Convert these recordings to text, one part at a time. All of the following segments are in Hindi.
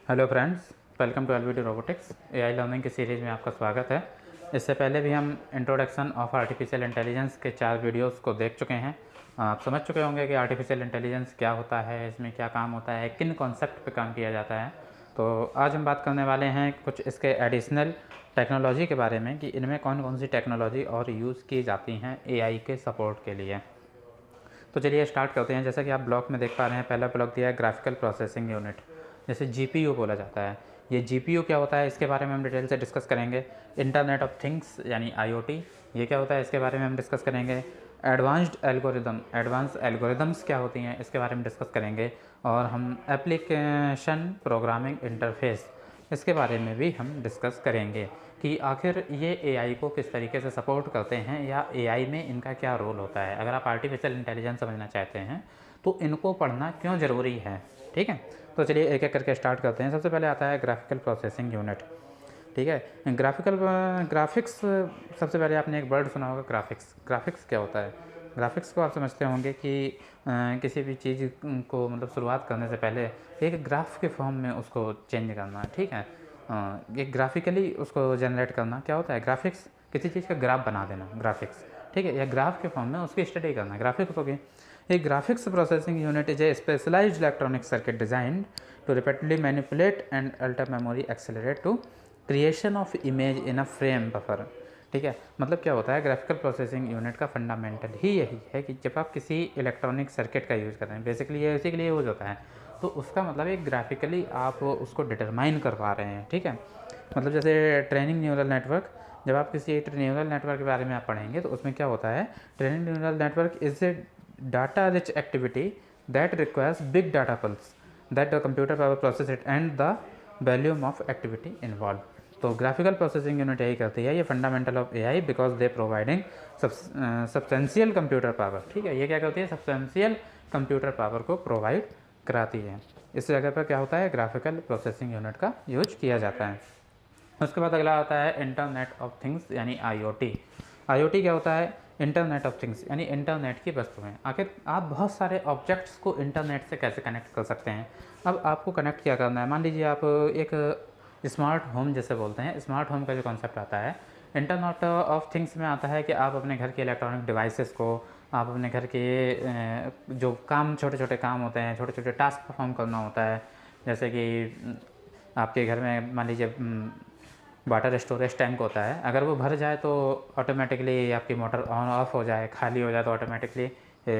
Hello friends, welcome to LVD robotics. AI learning की सीरीज़ में आपका स्वागत है। इससे पहले भी हम इंट्रोडक्शन ऑफ आर्टिफिशियल इंटेलिजेंस के 4 वीडियोस को देख चुके हैं। आप समझ चुके होंगे कि आर्टिफिशियल इंटेलिजेंस क्या होता है, इसमें क्या काम होता है, किन कॉन्सेप्ट पे काम किया जाता है। तो आज हम बात करने वाले हैं कुछ इसके एडिशनल टेक्नोलॉजी के बारे में कि इनमें कौन कौन सी टेक्नोलॉजी और यूज़ की जाती हैं एआई के सपोर्ट के लिए। तो चलिए स्टार्ट करते हैं। जैसा कि आप ब्लॉक में देख पा रहे हैं, पहला ब्लॉक दिया है ग्राफिकल प्रोसेसिंग यूनिट, जैसे जीपीयू बोला जाता है। ये जीपीयू क्या होता है, इसके बारे में हम डिटेल से डिस्कस करेंगे। इंटरनेट ऑफ थिंग्स यानी आईओटी, ये क्या होता है, इसके बारे में हम डिस्कस करेंगे। एडवांस एल्गोरिदम्स क्या होती हैं, इसके बारे में डिस्कस करेंगे। और हम एप्लीकेशन प्रोग्रामिंग इंटरफेस, इसके बारे में भी हम डिस्कस करेंगे कि आखिर ये एआई को किस तरीके से सपोर्ट करते हैं या एआई में इनका क्या रोल होता है। अगर आप आर्टिफिशियल इंटेलिजेंस समझना चाहते हैं तो इनको पढ़ना क्यों ज़रूरी है। ठीक है, तो चलिए एक एक करके स्टार्ट करते हैं। सबसे पहले आता है ग्राफिकल प्रोसेसिंग यूनिट। ठीक है, ग्राफिक्स, सबसे पहले आपने एक वर्ड सुना होगा ग्राफिक्स। ग्राफिक्स क्या होता है? ग्राफिक्स को आप समझते होंगे कि किसी भी चीज़ को मतलब शुरुआत करने से पहले एक ग्राफ के फॉर्म में उसको चेंज करना। ठीक है, एक ग्राफिकली उसको जनरेट करना क्या होता है? ग्राफिक्स, किसी चीज़ का ग्राफ बना देना, ग्राफिक्स। ठीक है, या ग्राफ के फॉर्म में उसकी स्टडी करना, ग्राफिक्स हो गई। A graphics processing unit is a specialized electronic circuit designed to rapidly manipulate and alter memory accelerate to creation of image in a frame buffer। ठीक है, मतलब क्या होता है, ग्राफिकल प्रोसेसिंग यूनिट का फंडामेंटल ही यही है कि जब आप किसी इलेक्ट्रॉनिक सर्किट का यूज़ कर रहे हैं, बेसिकली ये इसी के लिए यूज़ होता है, तो उसका मतलब एक ग्राफिकली आप उसको डिटरमाइन कर पा रहे हैं। ठीक है, मतलब जैसे ट्रेनिंग न्यूरल नेटवर्क, जब आप किसी न्यूरल नेटवर्क के बारे में आप पढ़ेंगे तो उसमें क्या होता है, training neural network is a data rich activity that requires big data pulse that the computer power process it and the volume of activity involved। तो ग्राफिकल प्रोसेसिंग यूनिट यही करती है, ये fundamental of AI because they providing substantial computer power. ठीक है, ये क्या करती है, सब्सटेंशियल कंप्यूटर पावर को प्रोवाइड कराती है। इस जगह पर क्या होता है, ग्राफिकल प्रोसेसिंग यूनिट का यूज किया जाता है। उसके बाद अगला आता है इंटरनेट ऑफ थिंग्स यानी आईओटी। आईओटी क्या होता है, इंटरनेट ऑफ थिंग्स यानी इंटरनेट की वस्तुएं। आखिर आप बहुत सारे ऑब्जेक्ट्स को इंटरनेट से कैसे कनेक्ट कर सकते हैं। अब आपको कनेक्ट क्या करना है, मान लीजिए आप एक स्मार्ट होम जैसे बोलते हैं, स्मार्ट होम का जो कॉन्सेप्ट आता है इंटरनेट ऑफ थिंग्स में आता है कि आप अपने घर के इलेक्ट्रॉनिक डिवाइसेस को, आप अपने घर के जो काम, छोटे छोटे काम होते हैं, छोटे छोटे टास्क परफॉर्म करना होता है, जैसे कि आपके घर में मान लीजिए वाटर स्टोरेज टैंक होता है, अगर वो भर जाए तो ऑटोमेटिकली आपकी मोटर ऑन ऑफ हो जाए, खाली हो जाए तो ऑटोमेटिकली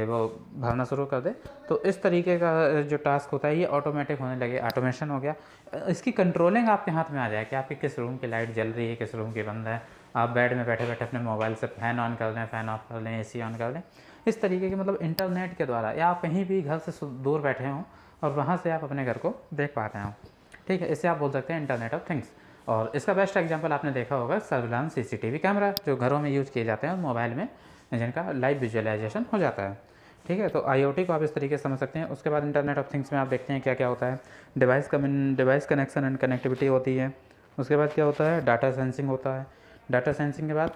वो भरना शुरू कर दे। तो इस तरीके का जो टास्क होता है ये ऑटोमेटिक होने लगे, ऑटोमेशन हो गया। इसकी कंट्रोलिंग आपके हाथ में आ जाए कि आपकी किस रूम की लाइट जल रही है, किस रूम की बंद है। आप बेड में बैठे बैठे अपने मोबाइल से फ़ैन ऑन कर लें, फ़ैन ऑफ कर लें, एसी ऑन कर लें। इस तरीके के मतलब इंटरनेट के द्वारा, या आप कहीं भी घर से दूर बैठे हों और वहाँ से आप अपने घर को देख पा रहे हों। ठीक है, इसे आप बोल सकते हैं इंटरनेट ऑफ थिंग्स। और इसका बेस्ट एग्जांपल आपने देखा होगा सर्विलांस सीसीटीवी कैमरा, जो घरों में यूज़ किए जाते हैं और मोबाइल में जिनका लाइव विजुअलाइजेशन हो जाता है। ठीक है, तो आईओटी को आप इस तरीके से समझ सकते हैं। उसके बाद इंटरनेट ऑफ थिंग्स में आप देखते हैं क्या क्या होता है, डिवाइस कनेक्शन एंड कनेक्टिविटी होती है। उसके बाद क्या होता है, डाटा सेंसिंग होता है। डाटा सेंसिंग के बाद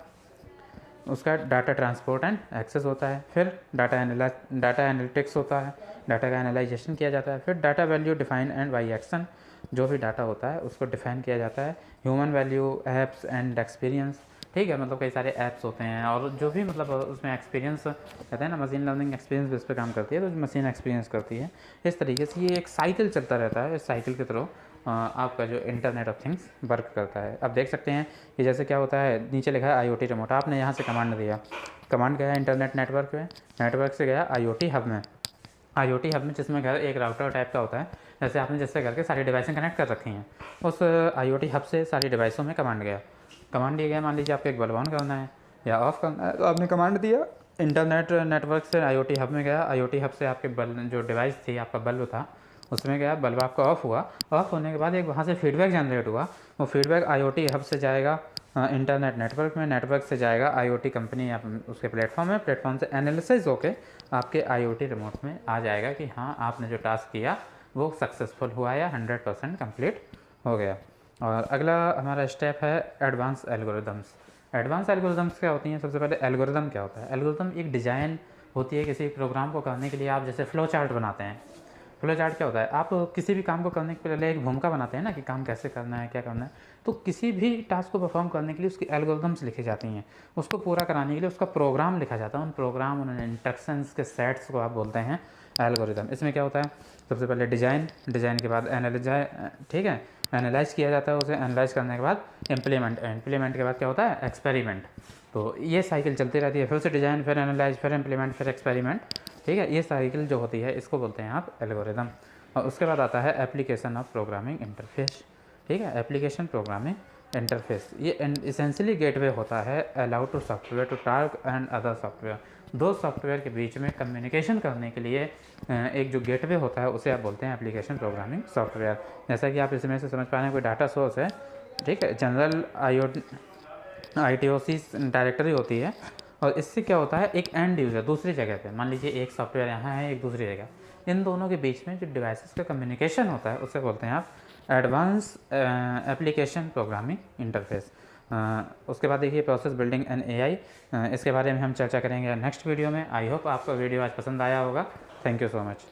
उसका डाटा ट्रांसपोर्ट एंड एक्सेस होता है। फिर डाटा एनालिटिक्स होता है, डाटा का एनालाइजेशन किया जाता है। फिर data value define and by action, जो भी डाटा होता है उसको डिफाइन किया जाता है। Human value, apps and experience. ठीक है, मतलब कई सारे ऐप्स होते हैं और जो भी मतलब उसमें एक्सपीरियंस कहते हैं ना, मशीन लर्निंग एक्सपीरियंस बेस पे काम करती है, तो मशीन एक्सपीरियंस करती है। इस तरीके से ये एक साइकिल चलता रहता है। इस साइकिल के थ्रू आपका जो इंटरनेट ऑफ थिंग्स वर्क करता है। अब देख सकते हैं कि जैसे क्या होता है, नीचे लिखा है आईओटी रिमोट, आपने यहाँ से कमांड दिया, कमांड गया इंटरनेट नेटवर्क में, नेटवर्क से गया आईओटी हब में। आईओटी हब में जिसमें घर एक राउटर टाइप का होता है, जैसे आपने जिससे करके सारी डिवाइसें कनेक्ट कर रखी हैं, उस आईओटी हब से सारी डिवाइसों में कमांड गया। कमांड दिया गया, मान लीजिए आपको एक बल्ब ऑन करना है या ऑफ करना है, तो आपने कमांड दिया, इंटरनेट नेटवर्क से आईओटी हब में गया, आईओटी हब से आपके बल्ब, जो डिवाइस थी, आपका बल्ब था, उसमें गया, बल्ब आपका ऑफ हुआ। ऑफ होने के बाद एक वहाँ से फीडबैक जनरेट हुआ, वो फीडबैक आईओटी हब से जाएगा इंटरनेट नेटवर्क में, नेटवर्क से जाएगा आईओटी कंपनी या उसके प्लेटफॉर्म में, प्लेटफॉर्म से एनालिसिस होके आपके आईओटी रिमोट में आ जाएगा कि हाँ, आपने जो टास्क किया वो सक्सेसफुल हुआ या 100% कंप्लीट हो गया। और अगला हमारा स्टेप है एडवांस एल्गोरिदम्स। एडवांस एल्गोरिदम्स क्या होती हैं? सबसे पहले एल्गोरिदम क्या होता है? एल्गोरिदम एक डिज़ाइन होती है किसी प्रोग्राम को करने के लिए। आप जैसे फ़्लो चार्ट बनाते हैं, फ्लो चार्ट क्या होता है, आप किसी भी काम को करने के पहले एक भूमिका बनाते हैं ना कि काम कैसे करना है, क्या करना है। तो किसी भी टास्क को परफॉर्म करने के लिए उसकी एल्गोरिदम्स लिखी जाती हैं, उसको पूरा कराने के लिए उसका प्रोग्राम लिखा जाता है। उन प्रोग्राम, उन इंस्ट्रक्शंस के सेट्स को आप बोलते हैं एल्गोरिदम। इसमें क्या होता है, सबसे पहले डिज़ाइन के बाद एनालाइज, ठीक है, एनालाइज किया जाता है उसे, एनालाइज करने के बाद इम्प्लीमेंट के बाद क्या होता है, एक्सपेरिमेंट। तो ये साइकिल चलती रहती है, फिर से डिज़ाइन, फिर एनालाइज, फिर इम्प्लीमेंट, फिर एक्सपेरिमेंट, ठीक है। ये साइकिल जो होती है इसको बोलते हैं आप एल्गोरिदम। और उसके बाद आता है एप्लीकेशन ऑफ प्रोग्रामिंग इंटरफेस, ठीक है। एप्लीकेशन प्रोग्रामिंग इंटरफेस ये इसेंशियली गेटवे होता है allow to software to talk and other software. दो सॉफ्टवेयर के बीच में कम्युनिकेशन करने के लिए एक जो गेटवे होता है उसे आप बोलते हैं एप्लीकेशन प्रोग्रामिंग सॉफ्टवेयर। जैसा कि आप इसमें से समझ पा रहे हैं, कोई डाटा सोर्स है, ठीक है, जनरल ITOC डायरेक्टरी होती है, और इससे क्या होता है, एक एंड यूज़र दूसरी जगह पे, मान लीजिए एक सॉफ्टवेयर यहाँ है, एक दूसरी जगह, इन दोनों के बीच में जो डिवाइसेस का कम्युनिकेशन होता है उसे बोलते हैं आप एडवांस एप्लीकेशन प्रोग्रामिंग इंटरफेस। उसके बाद देखिए प्रोसेस बिल्डिंग एंड AI, इसके बारे में हम चर्चा करेंगे नेक्स्ट वीडियो में। आई होप आपको वीडियो आज पसंद आया होगा। Thank you so much.